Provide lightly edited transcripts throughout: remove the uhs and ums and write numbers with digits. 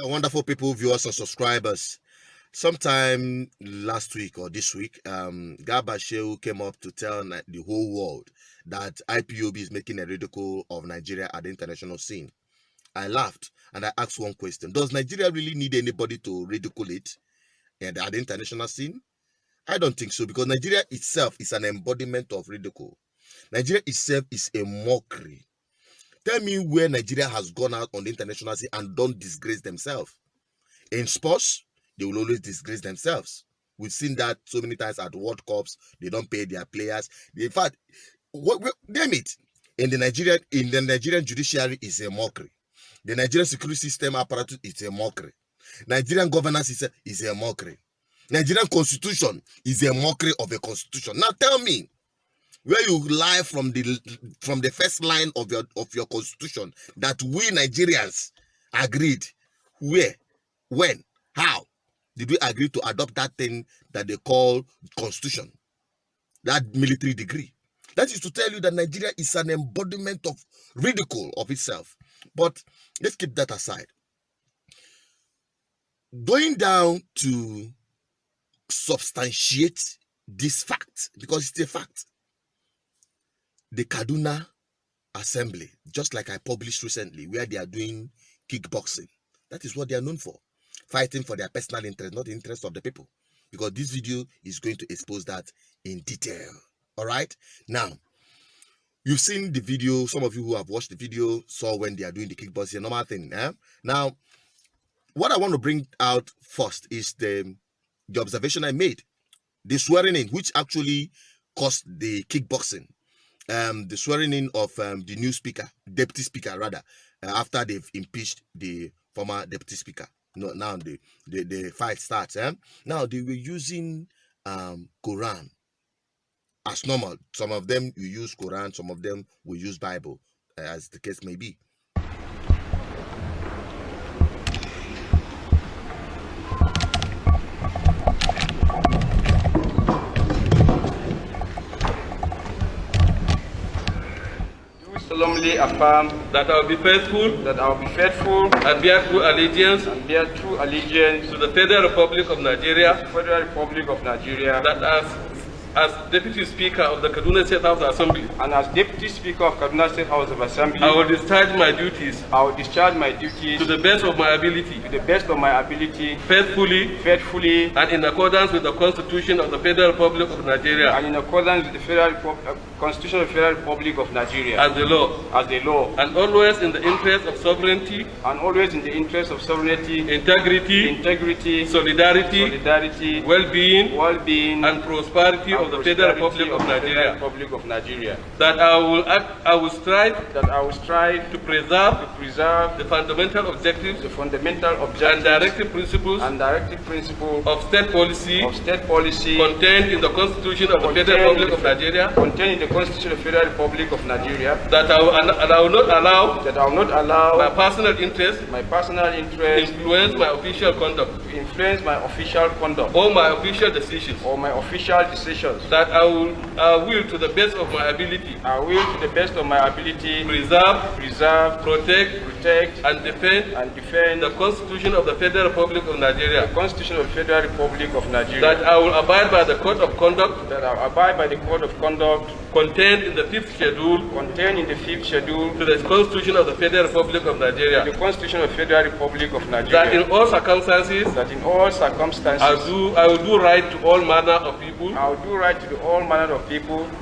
Wonderful people, viewers and subscribers. Sometime last week or this week, Garba Shehu came up to tell the whole world that IPOB is making a ridicule of Nigeria at the international scene. I laughed and I asked one question. Does Nigeria really need anybody to ridicule it at the international scene? I don't think so, because Nigeria itself is an embodiment of ridicule. Nigeria itself is a mockery. Tell me where Nigeria has gone out on the international scene and don't disgrace themselves. In sports, they will always disgrace themselves. We've seen that so many times at World Cups. They don't pay their players. In fact, damn it, in the Nigerian judiciary is a mockery. The Nigerian security system apparatus is a mockery. Nigerian governance is a mockery. Nigerian constitution is a mockery of a constitution. Now tell me, where you lie from the first line of your constitution that we Nigerians agreed, where, when, how did we agree to adopt that thing that they call constitution, that military degree? That is to tell you that Nigeria is an embodiment of ridicule of itself. But let's keep that aside. Going down to substantiate this fact, because it's a fact. The Kaduna Assembly, just like I published recently, where they are doing kickboxing, that is what they are known for. Fighting for their personal interest, not the interest of the people. Because this video is going to expose that in detail. All right? Now, you've seen the video. Some of you who have watched the video saw when they are doing the kickboxing, a normal thing. Now, what I want to bring out first is the observation I made. The swearing in, which actually caused the kickboxing. The swearing in of the new speaker, deputy speaker rather, after they've impeached the former deputy speaker. No, now the fight starts. Now they were using Quran as normal. Some of them will use Quran, some of them will use Bible, as the case may be. Solemnly affirm that I will be faithful and bear true allegiance to the Federal Republic of Nigeria, that as Deputy Speaker of the Kaduna State House of Assembly, and as Deputy Speaker of Kaduna State House of Assembly, I will discharge my duties to the best of my ability, faithfully, and in accordance with the Constitution of the Federal Republic of Nigeria, and in accordance with the Constitution of the Federal Republic of Nigeria, as the law, and always in the interest of sovereignty, integrity, solidarity, well-being, and prosperity of the Federal Republic of Nigeria. That I will strive to preserve the fundamental objectives and directive principles of state policy contained in the Constitution of the Federal Republic of Nigeria. That I will not allow my personal interest influence my official conduct or my official decisions. That I will to the best of my ability preserve, protect, and defend the Constitution of the Federal Republic of Nigeria. That I will abide by the code of conduct contained in the fifth schedule to the Constitution of the Federal Republic of Nigeria. That in all circumstances I will do right to all manner of people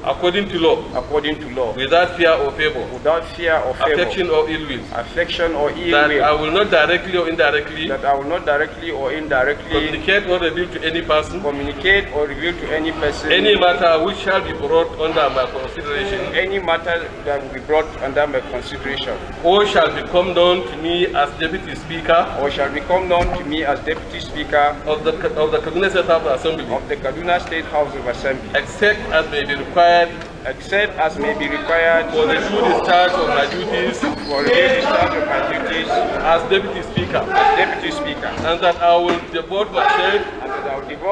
according to law, without fear or favor, affection or ill will. That I will not directly or indirectly communicate or reveal to any person any matter which shall be brought under my consideration, or shall become known to me as Deputy Speaker of the Kaduna State House of Assembly, except as may be required for the due discharge of my duties as Deputy Speaker, and that I will devote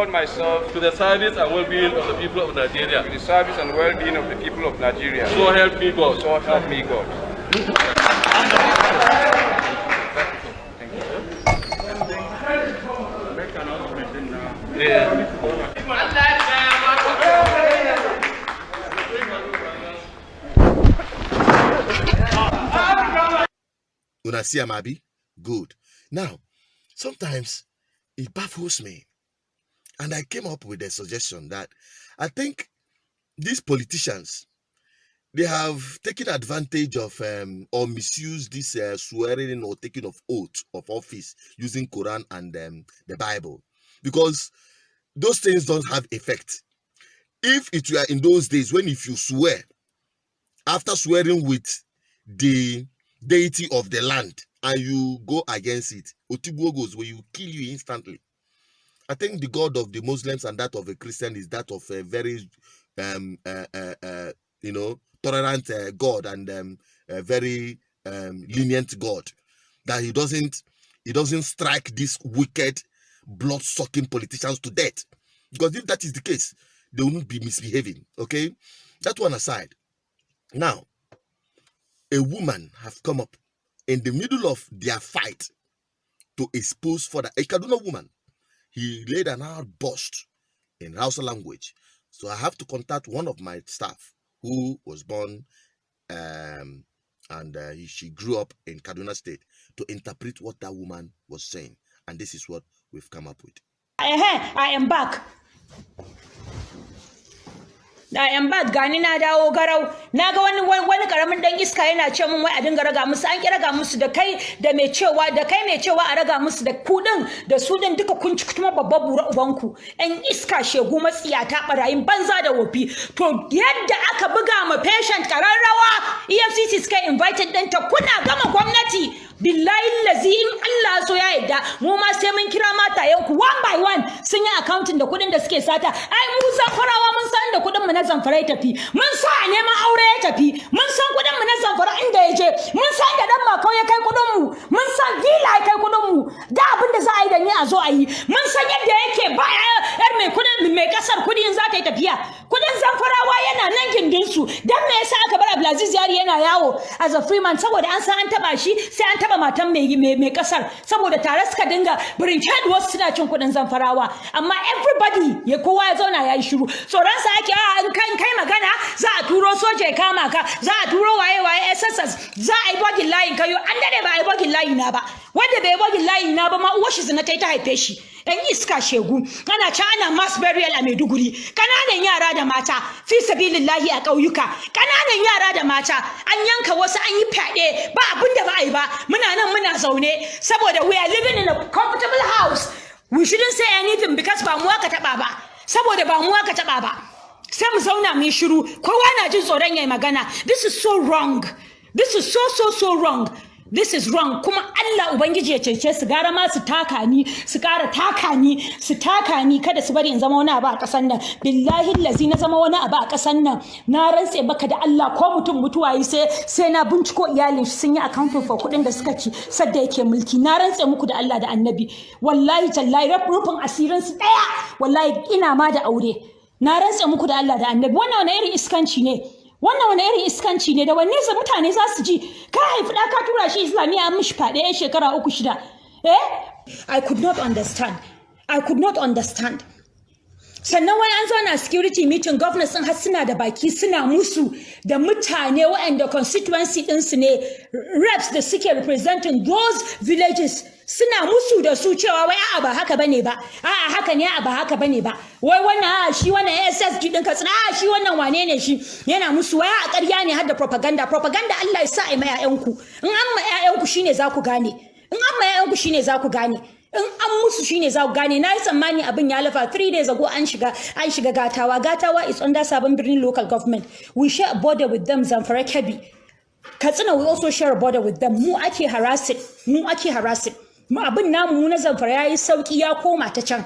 myself to the service and well-being of the people of Nigeria. So help me God. Una see Amabi? Good. Now, sometimes it baffles me. And I came up with a suggestion that I think these politicians, they have taken advantage of or misused this swearing or taking of oath of office using Quran and the Bible, because those things don't have effect. If it were in those days when if you swear, after swearing with the deity of the land and you go against it, Otigbo goes where you kill you instantly. I think the God of the Muslims and that of a Christian is that of a very tolerant God and a very lenient God, that he doesn't strike these wicked blood-sucking politicians to death, because if that is the case, they will not be misbehaving. Okay, that one aside. Now, a woman have come up in the middle of their fight to expose for a Kaduna woman. He laid an outburst in Hausa language. So I have to contact one of my staff who was born she grew up in Kaduna State to interpret what that woman was saying. And this is what we've come up with. I am back. I am back. Gani na dawo garau. Na ga wani karamin dan iska yana ce mun wai a dinga raga musu, an ki raga musu da kai da mai cewa a raga musu da kudin da su din duka kun ci kuma babbar bura ubanku. Ɗan iska shegu matsiyata barayin banza da wofi. To yadda aka buga ma patient kararrawa, EFCC suka invited ɗinta, kuna gama gwamnati. Billahi lazi in Allah so ya yadda mu ma sai mun kira matayenku one by one sun yi accounting da kudin da suke sata. Ai mu Zamfarawa mun san da kudin mu na Zamfara ya tafi, mun sa a neman aure ya tafi, mun san kudin mu na Zamfara inda ya je, mun san da dan Makau ya kai kudin mu, mun san villa ya kai kudin mu, da abin da za a yi da ni a zo a yi, mun san yadda yake baya yar mai kudin mai kasar kudi in za ta yi tafiya. Kudin Zamfarawa yana nan gindin su. Dan me yasa aka bar Abdulaziz Yari yana yawo as a free man? Saboda an san an taba shi, sai an taba matan mai kasar, saboda tare suka dinga brinket wasu suna cin kudin Zamfarawa. Amma everybody ya kowa ya zauna ya yi shiru. Tsoron sa ake in kai magana za a turo soja ya kama ka, za a turo waye SSS, za a yi bogin layin kayo. An dade ba a yi bogin layi na ba, wanda bai bogin layi na ba ma uwar shi zina ta haife shi. Ɗan iska shegu, ana ci ana mass burial a Maiduguri, ƙananan yara da mata fi sabilillahi a ƙauyuka, ƙananan yara da mata an yanka wasu, an yi fyaɗe, ba abin da ba a yi ba. Muna nan muna zaune saboda we are living in a comfortable house. We shouldn't say anything because ba mu aka taɓa ba, saboda ba mu aka taɓa ba. Sai mu zauna mu yi shiru, kowa na jin tsoron yayi magana. This is so wrong. This is so wrong. This is wrong. Kuma Allah Ubangiji ya cece su, gara ma su taka ni, su ƙara taka ni, kada su bari in zama wani abu a ƙasar nan. Billahi lazi na zama wani abu a ƙasar nan, na rantse baka da Allah ko mutum mutuwa yi sai na binciko iyalin shi sun yi accounting for kuɗin da suka ci sadda yake mulki. Na rantse muku da Allah da Annabi. Wallahi tallahi rufin asirin su ɗaya. Wallahi ina ma da aure. Na rantse muku da Allah da Annabi. Wannan wani irin iskanci ne? Wannan wani irin iskanci ne da wanne za mutane za su ji? Ka haifi da ka tura shi Islamiyya an mishi faɗe yan shekara 3-6. I could not understand. Sannan wani an zauna security meeting, governors sun har suna da baki suna musu da mutane waɗanda constituency ɗinsu ne, reps da suke representing those villages, suna musu da su cewa wai a'a ba haka bane ba, a'a haka ne, a'a ba haka bane ba, wai wannan a'a shi wannan SSG ɗin Katsina, a'a shi wannan wane ne shi, yana musu wai a ƙarya ne har da propaganda. Allah ya sa a ma 'ya'yanku, in an ma 'ya'yanku shine za ku gane, in an musu shine za ku gane. Na yi tsammani abin ya lafa 3 days ago an shiga Gatawa is under Sabon Birnin local government. We share a border with them, Zamfara, Kebbi. Katsina, we also share a border with them. Mu ake harassing. Abin namu na Zamfara yayi sauki, ya koma ta can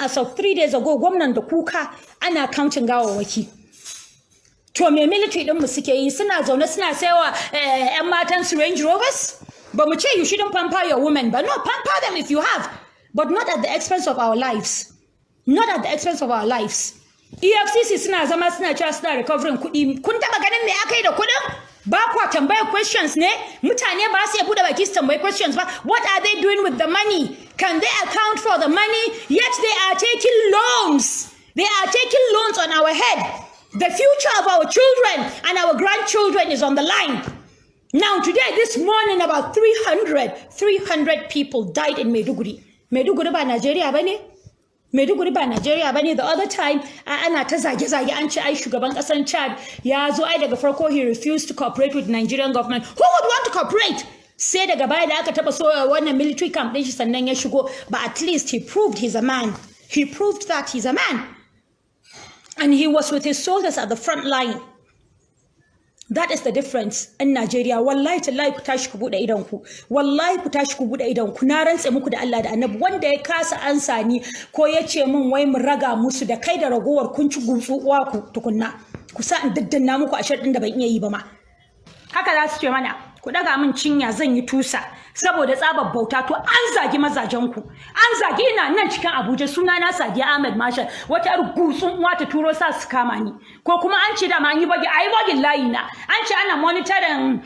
as of 3 days ago. Gwamnan da kuka ana counting gawawaki. To me military din mu suke yi? Suna zaune suna sayawa ƴan matan su Range Rovers. But we say you shouldn't pamper your women, but no, pamper them if you have, but not at the expense of our lives. EFCC suna zama suna cewa suna recovering kuɗi. Kun taɓa ganin me aka yi da kuɗin? Ba kwa tambaya questions ne? Mutane ba su iya buɗe baki su tambayi questions ba. What are they doing with the money? Can they account for the money? Yet they are taking loans. They are taking loans on our head. The future of our children and our grandchildren is on the line. Now today, this morning, about 300 people died in Maiduguri. Maiduguri ba Nigeria bane? Maiduguri ba Nigeria bane? The other time, ana ta zage-zage an ce ai shugaban kasan Chad ya zo ai daga farko he refused to cooperate with Nigerian government. Who would want to cooperate? Sai daga baya da aka taba so wannan military camp din shi sannan ya shigo, but at least he proved he's a man. He proved that he's a man. And he was with his soldiers at the front line. That is the difference in Nigeria. Wallahi tallahi ku tashi ku bude idon ku. Wallahi ku tashi ku bude idon ku. Na rantse muku da Allah da Annabi wanda ya kasa ansa ni ko ya ce min wai mu raga musu da kai da ragowar kun ci gutsu uwa ku tukunna. Ku sa in daddanna muku a sharɗin da ban iya yi ba ma. Haka za su ce mana ku daga min cinya zan yi tusa saboda tsabar bauta to an zagi mazajen ku. An zagi ina nan cikin Abuja suna na Sadiya Ahmed Marshal wata yar gutsun uwa ta turo sa su kama ni. Ko kuma an ce da ma an yi bagi ayi bagin layi na. An ce ana monitoring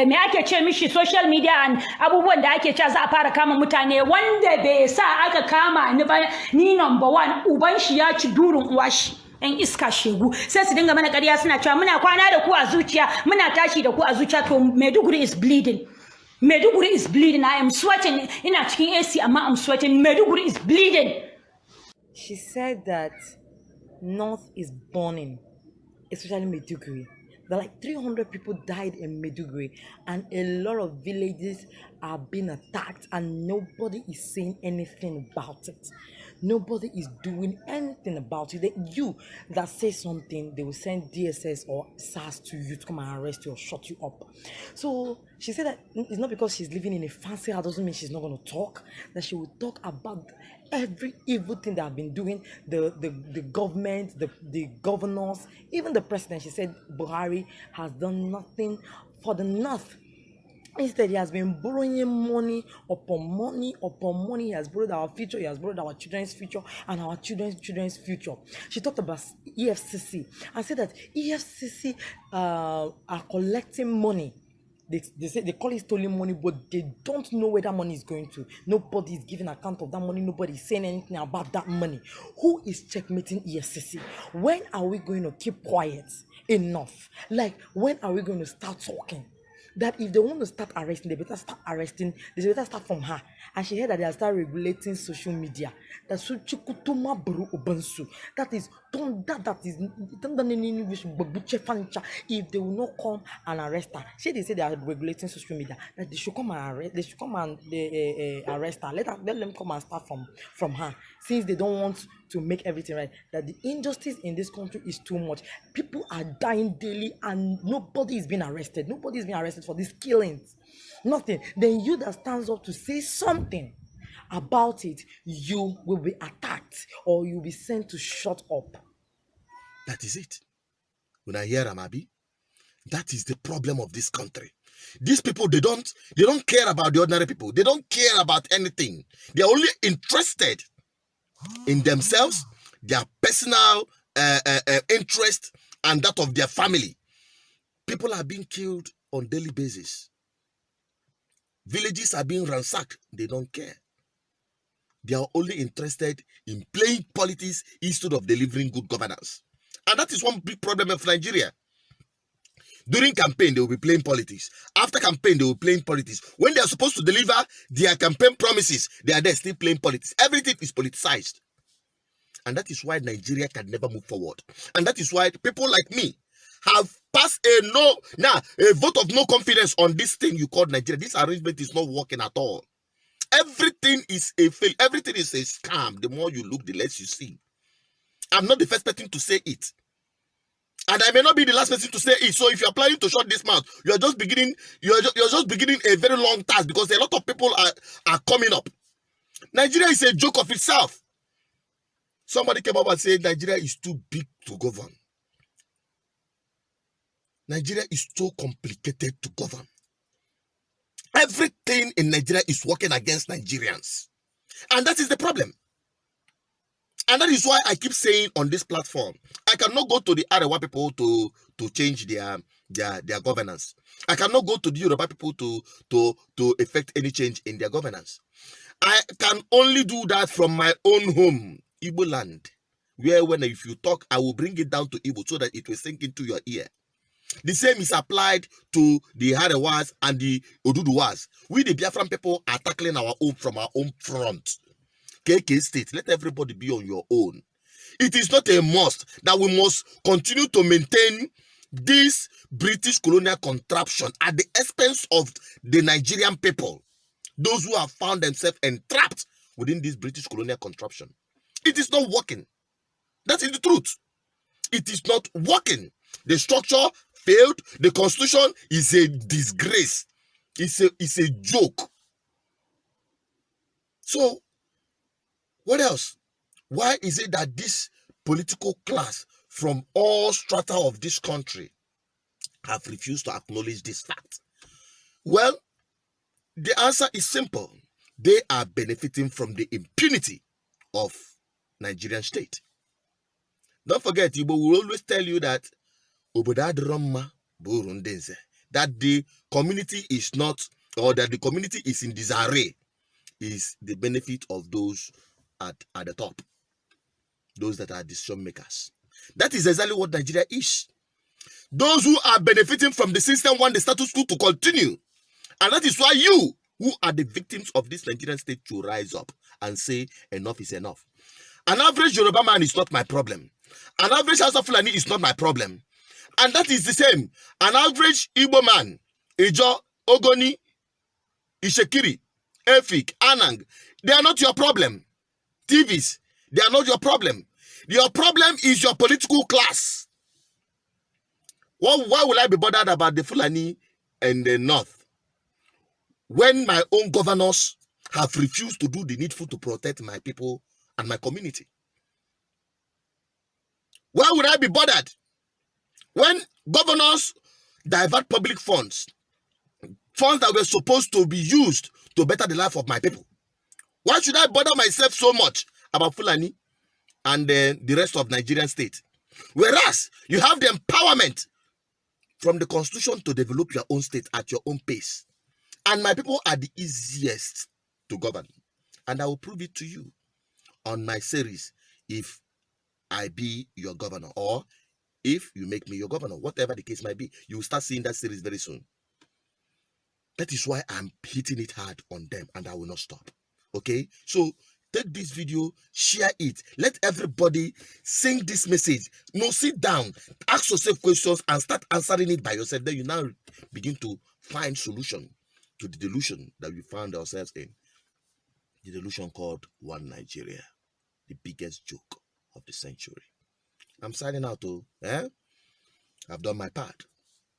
me ake ce mishi social media and abubuwan da ake cewa za a fara kama mutane wanda bai sa aka kama ni ba ni number 1 uban shi ya ci durin uwa shi. ‘Yan iska shegu sai su dinga mana ƙarya suna cewa muna kwana da ku a zuciya muna tashi da ku a zuciya to Maiduguri is bleeding. Maiduguri is bleeding. I am sweating. Ina cikin AC amma I'm sweating. Maiduguri is bleeding. She said that North is burning, especially Maiduguri. That like 300 people died in Maiduguri and a lot of villages are being attacked and nobody is saying anything about it. Nobody is doing anything about it. You that say something, they will send DSS or SARS to you to come and arrest you or shut you up. So she said that it's not because she's living in a fancy house doesn't mean she's not going to talk. That she will talk about every evil thing that I've been doing, the government, the governors, even the president. She said Buhari has done nothing for the North. Instead, he has been borrowing money upon money upon money. He has borrowed our future, he has borrowed our children's future and our children's future. She talked about EFCC and said that EFCC are collecting money. They say they call it stolen money, but they don't know where that money is going to. Nobody is giving account of that money. Nobody is saying anything about that money. Who is checkmating EFCC? When are we going to keep quiet enough? Like, when are we going to start talking? That if they want to start arresting, they better start arresting. They better start from her. And she heard that they are start regulating social media. That is if they will not come and arrest her. They say they are regulating social media. That they should come and arrest. They should come and arrest her. Let them come and start from her. Since they don't want to make everything right. That the injustice in this country is too much. People are dying daily and nobody is being arrested. Nobody is being arrested for these killings. Nothing. Then you that stands up to say something about it, you will be attacked or you'll be sent to shut up. That is it. When I hear Amabi, that is the problem of this country. These people, they don't care about the ordinary people. They don't care about anything. They are only interested in themselves, their personal interest, and that of their family. People are being killed on daily basis. Villages are being ransacked. They don't care. They are only interested in playing politics instead of delivering good governance. And that is one big problem of Nigeria. During campaign, they will be playing politics. After campaign, they will be playing politics. When they are supposed to deliver their campaign promises, they are there still playing politics. Everything is politicized. And that is why Nigeria can never move forward. And that is why people like me have passed a vote of no confidence on this thing you call Nigeria. This arrangement is not working at all. Everything is a fail. Everything is a scam. The more you look, the less you see. I'm not the first person to say it. And I may not be the last person to say it. So if you're planning to shut this mouth, you're just beginning a very long task because a lot of people are coming up. Nigeria is a joke of itself. Somebody came up and said Nigeria is too big to govern. Nigeria is so complicated to govern. Everything in Nigeria is working against Nigerians. And that is the problem. And that is why I keep saying on this platform, I cannot go to the Arewa people to change their governance. I cannot go to the Yoruba people to effect any change in their governance. I can only do that from my own home, Igbo land, where if you talk, I will bring it down to Igbo so that it will sink into your ear. The same is applied to the Harewas and the Oduduwas. We, the Biafran people, are tackling our own from our own front. KK state, let everybody be on your own. It is not a must that we must continue to maintain this British colonial contraption at the expense of the Nigerian people, those who have found themselves entrapped within this British colonial contraption. It is not working. That is the truth. It is not working. The structure failed. The constitution is a disgrace. It's a joke. So, what else? Why is it that this political class from all strata of this country have refused to acknowledge this fact? Well, the answer is simple. They are benefiting from the impunity of Nigerian state. Don't forget, Igbo will always tell you that that the community is not, or that the community is in disarray, is the benefit of those at the top, those that are decision makers. That is exactly what Nigeria is. Those who are benefiting from the system want the status quo to continue. And that is why you, who are the victims of this Nigerian state, to rise up and say enough is enough. An average Yoruba man is not my problem. An average Hausa Fulani is not my problem. And that is the same. An average Igbo man, Ijo, Ogoni, Ishekiri, Efik, Anang, they are not your problem. TVs, they are not your problem. Your problem is your political class. Why will I be bothered about the Fulani and the North when my own governors have refused to do the needful to protect my people and my community? Why would I be bothered when governors divert public funds that were supposed to be used to better the life of my people? Why should I bother myself so much about Fulani and the rest of Nigerian state? Whereas you have the empowerment from the constitution to develop your own state at your own pace. And my people are the easiest to govern. And I will prove it to you on my series, If I Be Your Governor, or If You Make Me Your Governor, whatever the case might be. You will start seeing that series very soon. That is why I'm hitting it hard on them, and I will not stop. Okay? So take this video, share it. Let everybody sing this message. No, sit down, ask yourself questions, and start answering it by yourself. Then you now begin to find solution to the delusion that we found ourselves in. The delusion called One Nigeria, the biggest joke of the century. I'm signing out, I've done my part.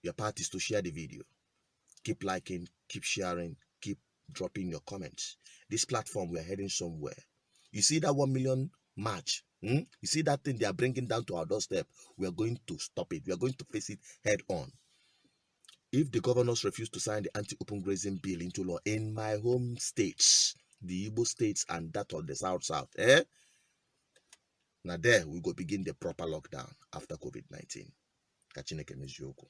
Your part is to share the video. Keep liking, keep sharing, keep dropping your comments. This platform, we're heading somewhere. You see that 1 million march? You see that thing they are bringing down to our doorstep? We are going to stop it. We are going to face it head on. If the governors refuse to sign the anti-open grazing bill into law in my home states, the Igbo states and that of the South, now there we go begin the proper lockdown after COVID-19. Kachineke meziokwu.